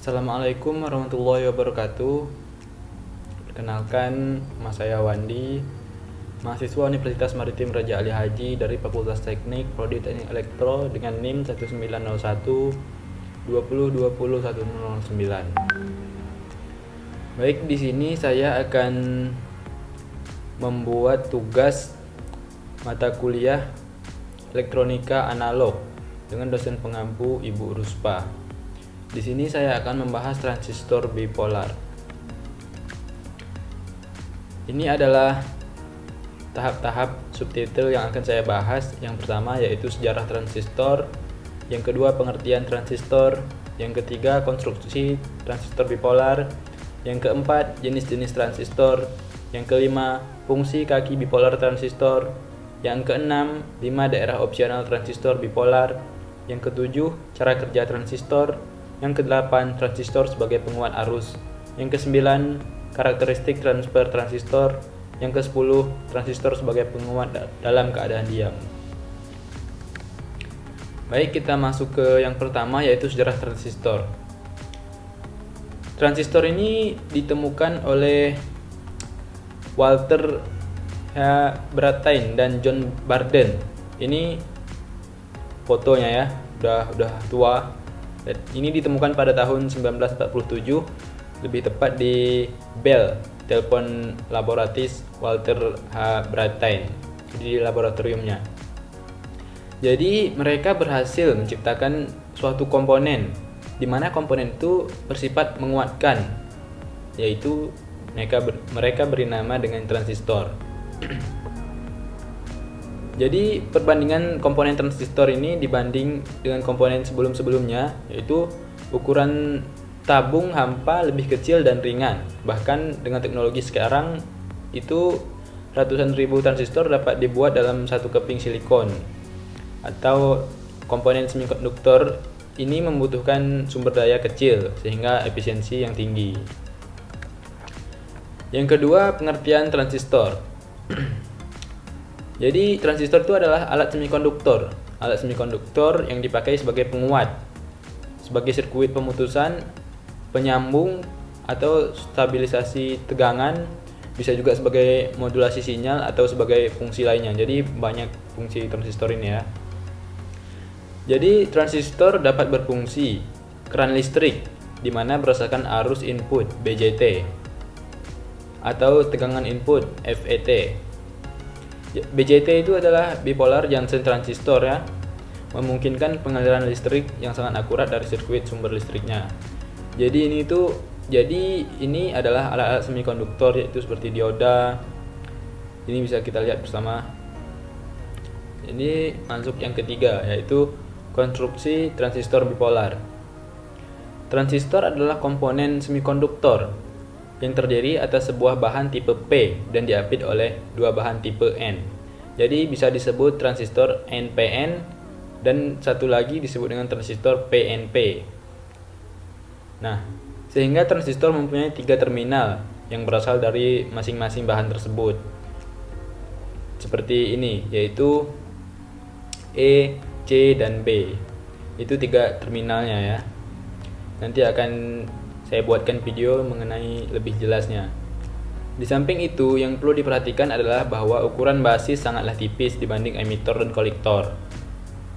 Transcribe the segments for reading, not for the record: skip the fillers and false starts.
Assalamualaikum warahmatullahi wabarakatuh. Perkenalkan, nama saya Wandi, mahasiswa Universitas Maritim Raja Ali Haji dari Fakultas Teknik Prodi Teknik Elektro dengan NIM 1901 2020 109. Baik, di sini saya akan membuat tugas mata kuliah elektronika analog dengan dosen pengampu Ibu Ruspa. Di sini saya akan membahas transistor bipolar. Ini adalah tahap-tahap subtitle yang akan saya bahas. Yang pertama yaitu sejarah transistor, yang kedua pengertian transistor, yang ketiga konstruksi transistor bipolar, yang keempat jenis-jenis transistor, yang kelima fungsi kaki bipolar transistor, yang keenam 5 daerah opsional transistor bipolar, yang ketujuh cara kerja transistor, yang ke-8 transistor sebagai penguat arus, yang ke-9 karakteristik transfer transistor, yang ke-10 transistor sebagai penguat dalam keadaan diam. Baik, kita masuk ke yang pertama yaitu sejarah transistor. Transistor ini ditemukan oleh Walter H. Brattain dan John Barden. Ini fotonya ya, udah tua. Ini ditemukan pada tahun 1947, lebih tepat di Bell Telephone Laboratories Walter H. Brattain di laboratoriumnya. Jadi mereka berhasil menciptakan suatu komponen di mana komponen itu bersifat menguatkan, yaitu mereka beri nama dengan transistor. Jadi perbandingan komponen transistor ini dibanding dengan komponen sebelum-sebelumnya, yaitu ukuran tabung hampa lebih kecil dan ringan. Bahkan dengan teknologi sekarang itu ratusan ribu transistor dapat dibuat dalam satu keping silikon. Atau komponen semikonduktor ini membutuhkan sumber daya kecil sehingga efisiensi yang tinggi. Yang kedua, pengertian transistor. Jadi transistor itu adalah alat semikonduktor yang dipakai sebagai penguat, sebagai sirkuit pemutusan, penyambung atau stabilisasi tegangan, bisa juga sebagai modulasi sinyal atau sebagai fungsi lainnya. Jadi banyak fungsi transistor ini ya. Jadi transistor dapat berfungsi keran listrik di mana berdasarkan arus input BJT atau tegangan input FET. BJT itu adalah bipolar junction transistor ya, memungkinkan pengaliran listrik yang sangat akurat dari sirkuit sumber listriknya. Jadi ini adalah alat-alat semikonduktor yaitu seperti dioda. Ini bisa kita lihat bersama. Ini masuk yang ketiga yaitu konstruksi transistor bipolar. Transistor adalah komponen semikonduktor yang terdiri atas sebuah bahan tipe P dan diapit oleh dua bahan tipe N. Jadi bisa disebut transistor NPN dan satu lagi disebut dengan transistor PNP. Nah, sehingga transistor mempunyai 3 terminal yang berasal dari masing-masing bahan tersebut. Seperti ini, yaitu E, C, dan B. Itu 3 terminalnya ya. Nanti akan saya buatkan video mengenai lebih jelasnya. Di samping itu, yang perlu diperhatikan adalah bahwa ukuran basis sangatlah tipis dibanding emitor dan kolektor.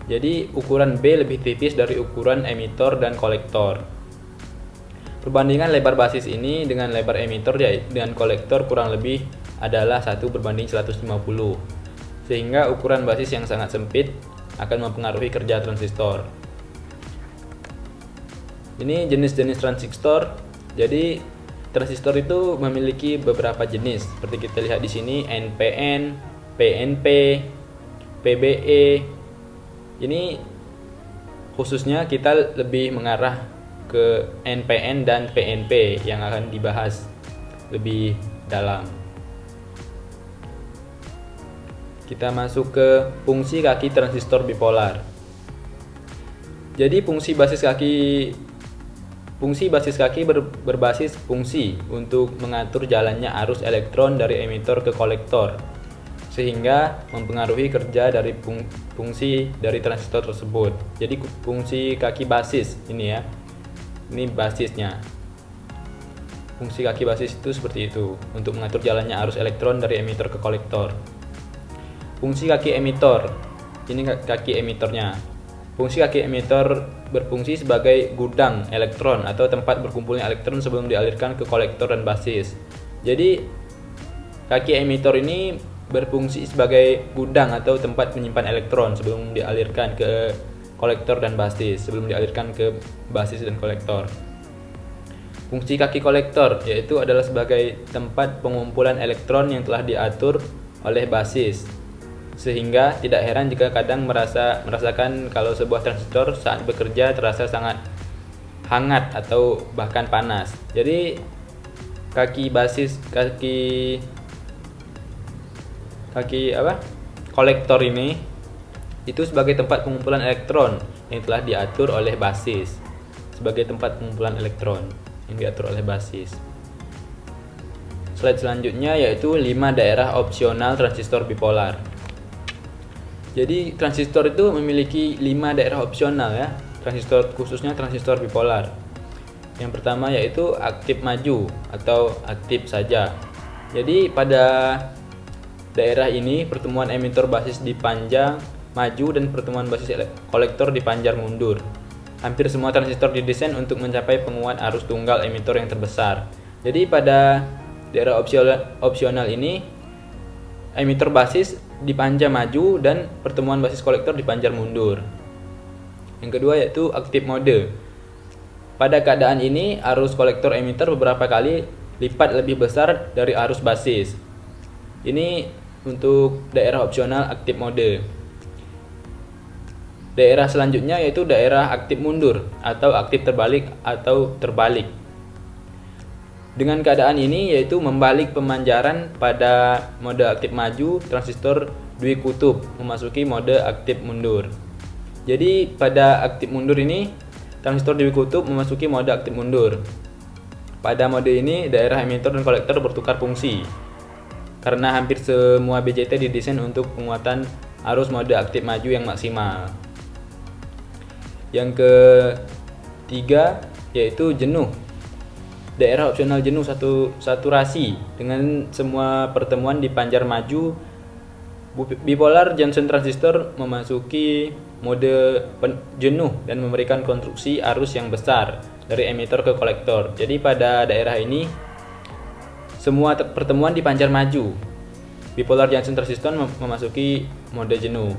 Jadi, ukuran B lebih tipis dari ukuran emitor dan kolektor. Perbandingan lebar basis ini dengan lebar emitor dengan kolektor kurang lebih adalah 1:150. Sehingga ukuran basis yang sangat sempit akan mempengaruhi kerja transistor. Ini jenis-jenis transistor. Jadi transistor itu memiliki beberapa jenis. Seperti kita lihat di sini NPN, PNP, PBE. Ini khususnya kita lebih mengarah ke NPN dan PNP yang akan dibahas lebih dalam. Kita masuk ke fungsi kaki transistor bipolar. Jadi fungsi basis kaki berbasis fungsi untuk mengatur jalannya arus elektron dari emitor ke kolektor, sehingga mempengaruhi kerja dari fungsi dari transistor tersebut. Jadi fungsi kaki basis ini ya. Ini basisnya. Fungsi kaki basis itu seperti itu, untuk mengatur jalannya arus elektron dari emitor ke kolektor. Fungsi kaki emitor, ini kaki emitornya. Fungsi kaki emitor berfungsi sebagai gudang elektron atau tempat berkumpulnya elektron sebelum dialirkan ke kolektor dan basis. Jadi kaki emitor ini berfungsi sebagai gudang atau tempat menyimpan elektron sebelum dialirkan ke kolektor dan basis, dan kolektor. Fungsi kaki kolektor yaitu adalah sebagai tempat pengumpulan elektron yang telah diatur oleh basis, sehingga tidak heran jika kadang merasakan kalau sebuah transistor saat bekerja terasa sangat hangat atau bahkan panas. Jadi kaki kolektor ini itu sebagai tempat pengumpulan elektron yang telah diatur oleh basis, Slide selanjutnya yaitu 5 daerah opsional transistor bipolar. Jadi transistor itu memiliki 5 daerah opsional ya, khususnya transistor bipolar. Yang pertama yaitu aktif maju atau aktif saja. Jadi pada daerah ini pertemuan emitor basis dipanjang maju dan pertemuan basis kolektor dipanjang mundur. Hampir semua transistor didesain untuk mencapai penguat arus tunggal emitor yang terbesar. Jadi pada daerah opsional ini emitor basis dipanjang maju dan pertemuan basis kolektor dipanjang mundur. Yang kedua yaitu aktif mode. Pada keadaan ini arus kolektor emitor beberapa kali lipat lebih besar dari arus basis. Ini untuk daerah opsional aktif mode. Daerah selanjutnya yaitu daerah aktif mundur atau aktif terbalik atau terbalik. Dengan keadaan ini yaitu membalik pemanjaran pada mode aktif maju, transistor dwikutub memasuki mode aktif mundur. Jadi pada aktif mundur ini transistor dwikutub memasuki mode aktif mundur. Pada mode ini daerah emitor dan kolektor bertukar fungsi. Karena hampir semua BJT didesain untuk penguatan arus mode aktif maju yang maksimal. Yang ketiga yaitu jenuh. Daerah opsional jenuh saturasi dengan semua pertemuan dipanjar maju. Bipolar junction transistor memasuki mode jenuh dan memberikan konstruksi arus yang besar dari emitor ke kolektor. Jadi pada daerah ini semua pertemuan dipanjar maju. Bipolar junction transistor memasuki mode jenuh.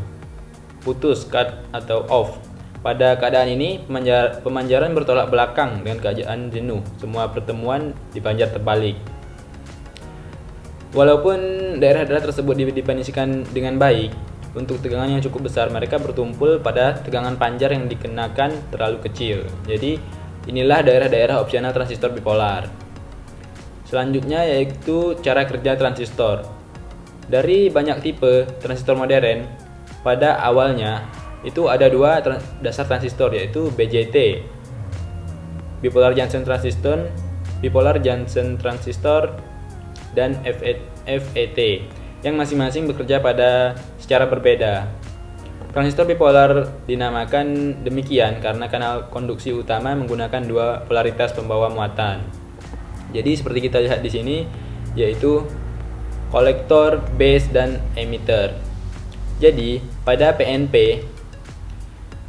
Putus, cut atau off. Pada keadaan ini, pemanjaran bertolak belakang dengan keadaan jenuh. Semua pertemuan dipanjar terbalik. Walaupun daerah-daerah tersebut didefinisikan dengan baik, untuk tegangan yang cukup besar, mereka bertumpul pada tegangan panjar yang dikenakan terlalu kecil. Jadi, inilah daerah-daerah opsional transistor bipolar. Selanjutnya yaitu cara kerja transistor. Dari banyak tipe transistor modern, pada awalnya itu ada dua dasar transistor yaitu BJT, bipolar junction transistor, dan FET yang masing-masing bekerja secara berbeda. Transistor bipolar dinamakan demikian karena kanal konduksi utama menggunakan dua polaritas pembawa muatan. Jadi seperti kita lihat di sini yaitu kolektor, base, dan emitter. Jadi pada PNP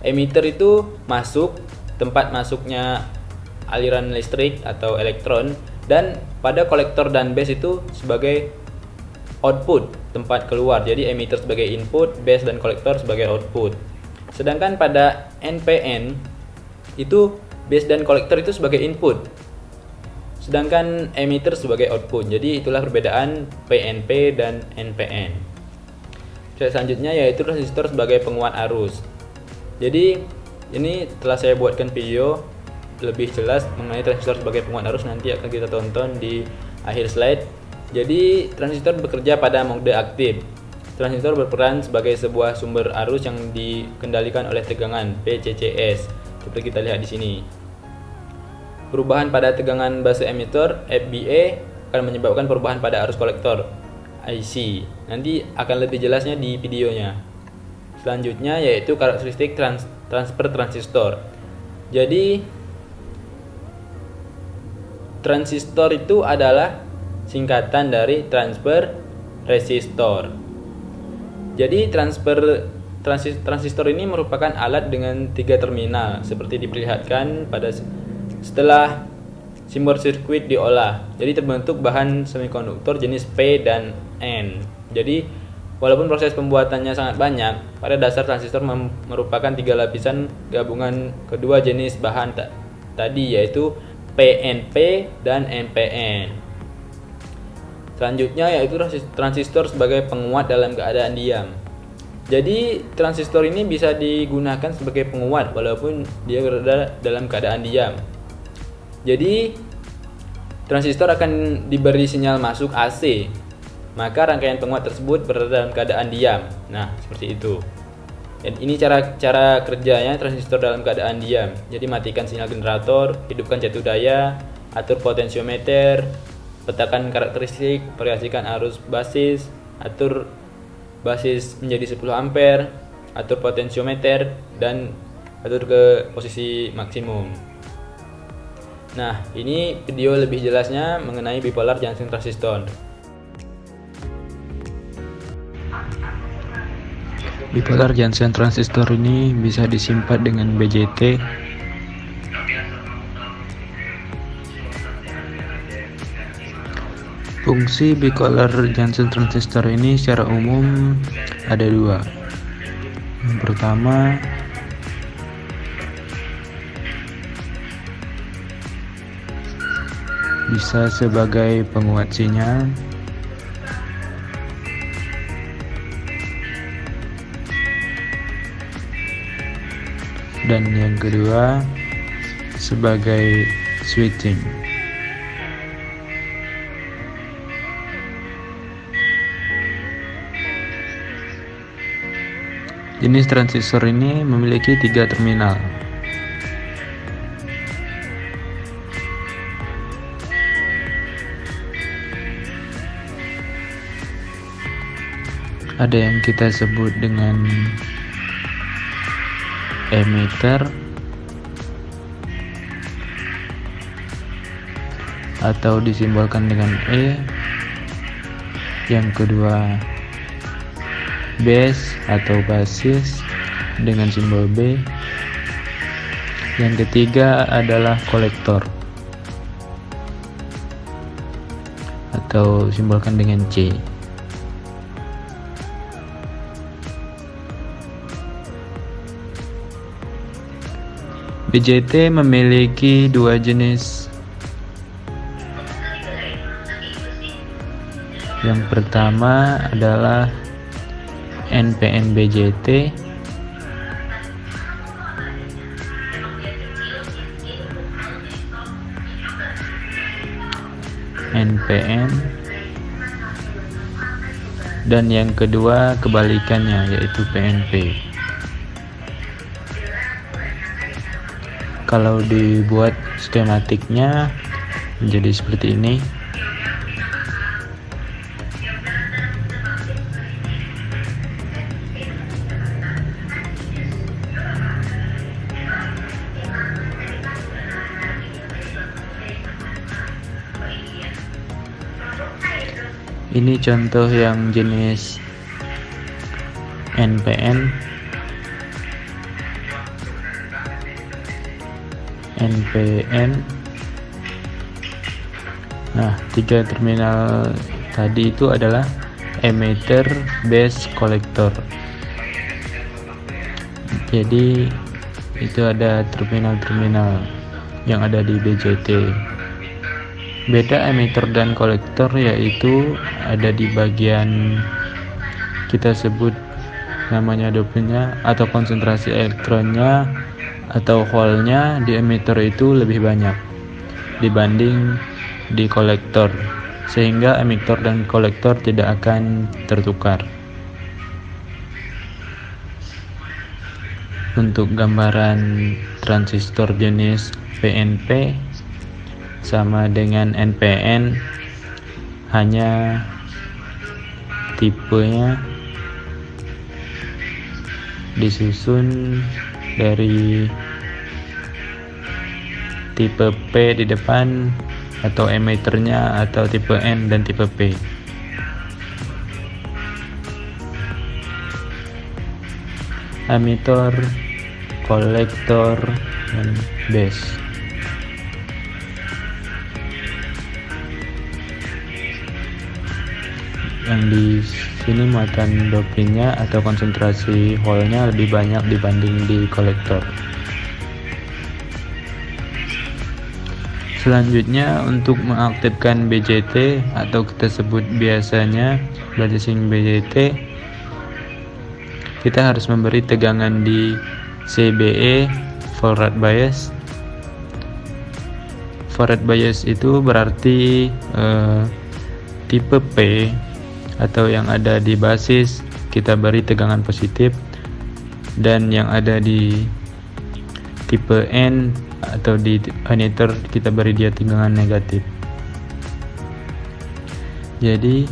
emitter itu tempat masuknya aliran listrik atau elektron, dan pada kolektor dan base itu sebagai output, tempat keluar. Jadi emitter sebagai input, base dan kolektor sebagai output. Sedangkan pada NPN itu base dan kolektor itu sebagai input, sedangkan emitter sebagai output. Jadi itulah perbedaan PNP dan NPN. Selanjutnya yaitu resistor sebagai penguat arus. Jadi ini telah saya buatkan video lebih jelas mengenai transistor sebagai penguat arus, nanti akan kita tonton di akhir slide. Jadi transistor bekerja pada mode aktif. Transistor berperan sebagai sebuah sumber arus yang dikendalikan oleh tegangan PCCS seperti kita lihat di sini. Perubahan pada tegangan base emitor FBA akan menyebabkan perubahan pada arus kolektor IC. Nanti akan lebih jelasnya di videonya. Selanjutnya yaitu karakteristik transfer transistor. Jadi Transistor itu adalah singkatan dari transfer resistor. Jadi transistor ini merupakan alat dengan 3 terminal seperti diperlihatkan pada setelah simbol sirkuit diolah. Jadi terbentuk bahan semikonduktor jenis P dan N. Jadi walaupun proses pembuatannya sangat banyak, pada dasar transistor merupakan 3 lapisan gabungan kedua jenis bahan tadi, yaitu PNP dan NPN. Selanjutnya yaitu transistor sebagai penguat dalam keadaan diam. Jadi transistor ini bisa digunakan sebagai penguat walaupun dia berada dalam keadaan diam. Jadi transistor akan diberi sinyal masuk AC, maka rangkaian penguat tersebut berada dalam keadaan diam. Nah, seperti itu. Dan ini cara kerjanya transistor dalam keadaan diam. Jadi matikan sinyal generator, hidupkan jatuh daya, atur potensiometer, petakan karakteristik, variasikan arus basis, atur basis menjadi 10 ampere, atur potensiometer, dan atur ke posisi maksimum. Nah, ini video lebih jelasnya mengenai bipolar junction transistor. Bipolar junction transistor ini bisa disimpan dengan BJT. Fungsi bipolar junction transistor ini secara umum ada 2. Yang pertama, bisa sebagai penguat sinyal. Dan yang kedua sebagai switching. Jenis transistor ini memiliki 3 terminal. Ada yang kita sebut dengan emitter atau disimbolkan dengan E. Yang kedua base atau basis dengan simbol B. Yang ketiga adalah kolektor atau simbolkan dengan C. BJT memiliki 2 jenis. Yang pertama adalah NPN BJT. NPN. Dan yang kedua kebalikannya, yaitu PNP. Kalau dibuat skematiknya menjadi seperti ini. Ini contoh yang jenis NPN, NPN. Nah, 3 terminal tadi itu adalah emitter, base, kolektor. Jadi itu ada terminal-terminal yang ada di BJT. Beda emitter dan kolektor yaitu ada di bagian kita sebut namanya dopenya atau konsentrasi elektronnya atau hole-nya di emitter itu lebih banyak dibanding di kolektor, sehingga emitter dan kolektor tidak akan tertukar. Untuk gambaran transistor jenis PNP sama dengan NPN, hanya tipenya disusun dari tipe P di depan atau emitternya atau tipe N dan tipe P. Emitter, kolektor, dan base. Yang di sini muatan dopingnya atau konsentrasi hole-nya lebih banyak dibanding di kolektor. Selanjutnya, untuk mengaktifkan BJT atau kita sebut biasanya biasing BJT, kita harus memberi tegangan di CBE, forward bias. Forward bias itu berarti tipe P atau yang ada di basis kita beri tegangan positif, dan yang ada di tipe N atau di emitter kita beri dia tegangan negatif. Jadi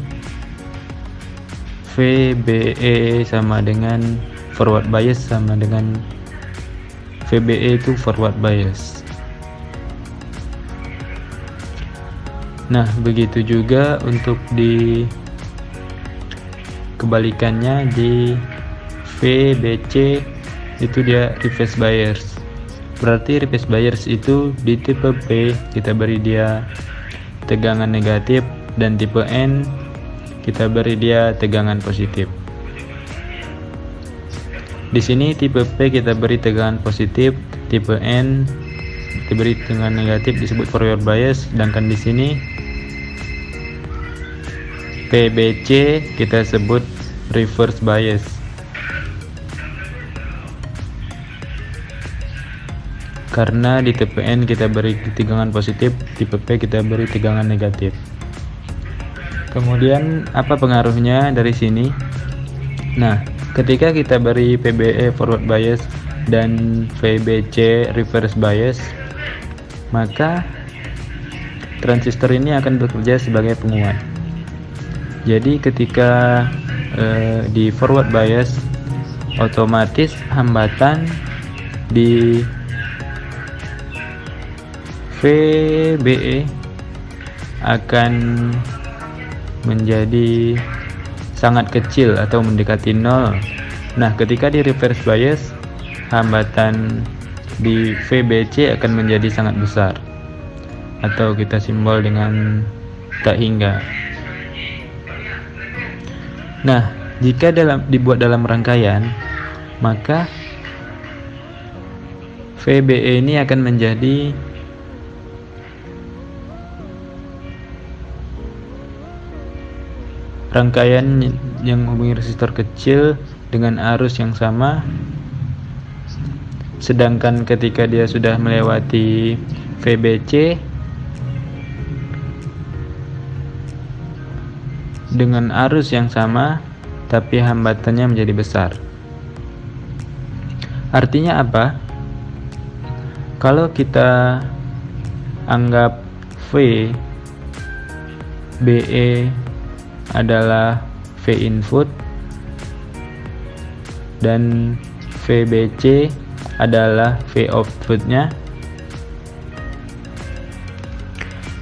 VBE sama dengan forward bias sama dengan VBE itu forward bias. Nah, begitu juga untuk di kebalikannya di VBC itu dia reverse bias. Berarti reverse bias itu di tipe P kita beri dia tegangan negatif, dan tipe N kita beri dia tegangan positif. Di sini tipe P kita beri tegangan positif, tipe N kita beri tegangan negatif disebut forward bias, sedangkan di sini PBC kita sebut reverse bias. Karena di tipe N kita beri tegangan positif, tipe P kita beri tegangan negatif. Kemudian apa pengaruhnya dari sini? Nah, ketika kita beri PBE forward bias dan VBC reverse bias, maka transistor ini akan bekerja sebagai penguat. Jadi ketika di forward bias, otomatis hambatan di VBE akan menjadi sangat kecil atau mendekati nol. Nah, ketika di reverse bias, hambatan di VBC akan menjadi sangat besar, atau kita simbol dengan tak hingga. Nah, jika dibuat dalam rangkaian, maka VBE ini akan menjadi rangkaian yang menghubungi resistor kecil dengan arus yang sama, sedangkan ketika dia sudah melewati VBC dengan arus yang sama tapi hambatannya menjadi besar. Artinya apa? Kalau kita anggap VBE adalah V input dan VBC adalah V outputnya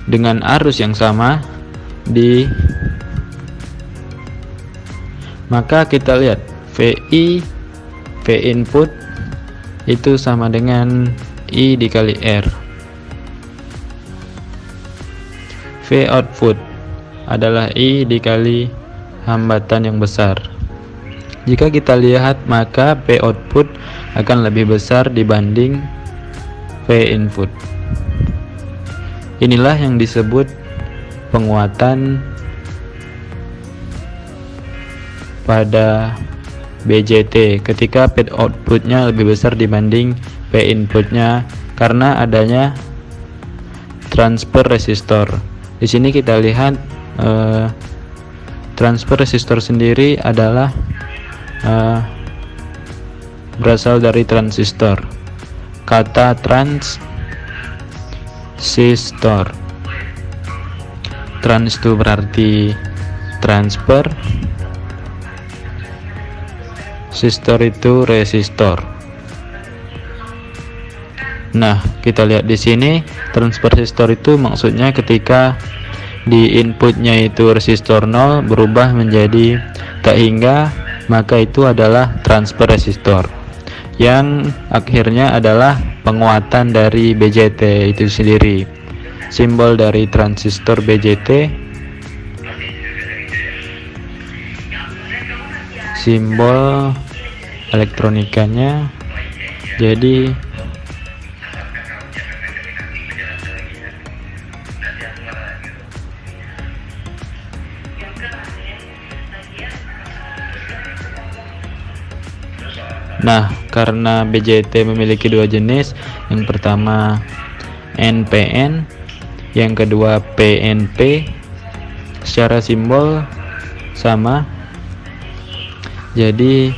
dengan arus yang sama maka kita lihat VI V input itu sama dengan I dikali R. V output adalah I dikali hambatan yang besar. Jika kita lihat, maka P output akan lebih besar dibanding V input. Inilah yang disebut penguatan pada BJT ketika P outputnya lebih besar dibanding P inputnya karena adanya transfer resistor. Di sini kita lihat transfer resistor sendiri adalah berasal dari transistor. Kata transistor, trans itu berarti transfer, sistor itu resistor. Nah, kita lihat di sini transfer resistor itu maksudnya ketika di inputnya itu resistor 0 berubah menjadi tak hingga, maka itu adalah transfer resistor, yang akhirnya adalah penguatan dari BJT itu sendiri. Simbol dari transistor BJT, simbol elektronikanya. Jadi nah, karena BJT memiliki dua jenis, yang pertama NPN, yang kedua PNP, secara simbol sama. Jadi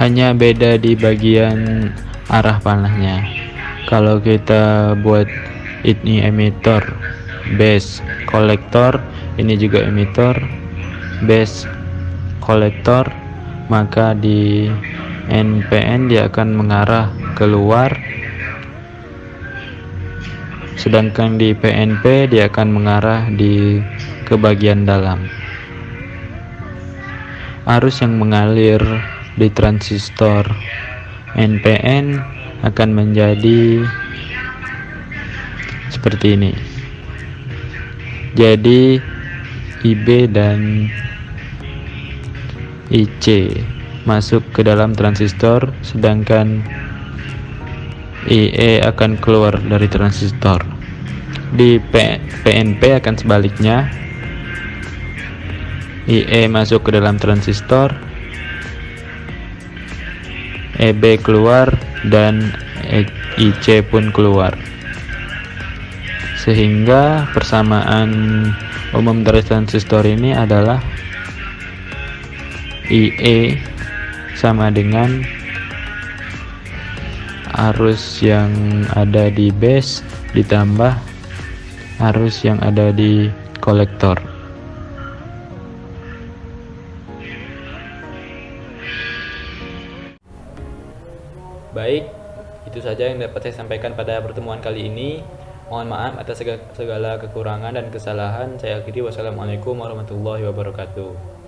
hanya beda di bagian arah panahnya. Kalau kita buat ini emitor, base, kolektor, ini juga emitor, base, kolektor, maka di NPN dia akan mengarah keluar, sedangkan di PNP dia akan mengarah ke bagian dalam. Arus yang mengalir di transistor NPN akan menjadi seperti ini. Jadi IB dan IC masuk ke dalam transistor, sedangkan IE akan keluar dari transistor. Di PNP akan sebaliknya, IE masuk ke dalam transistor, EB keluar, dan IC pun keluar. Sehingga persamaan umum dari transistor ini adalah IE sama dengan arus yang ada di base ditambah arus yang ada di kolektor. Baik, itu saja yang dapat saya sampaikan pada pertemuan kali ini. Mohon maaf atas segala kekurangan dan kesalahan. Saya akhiri. Wassalamualaikum warahmatullahi wabarakatuh.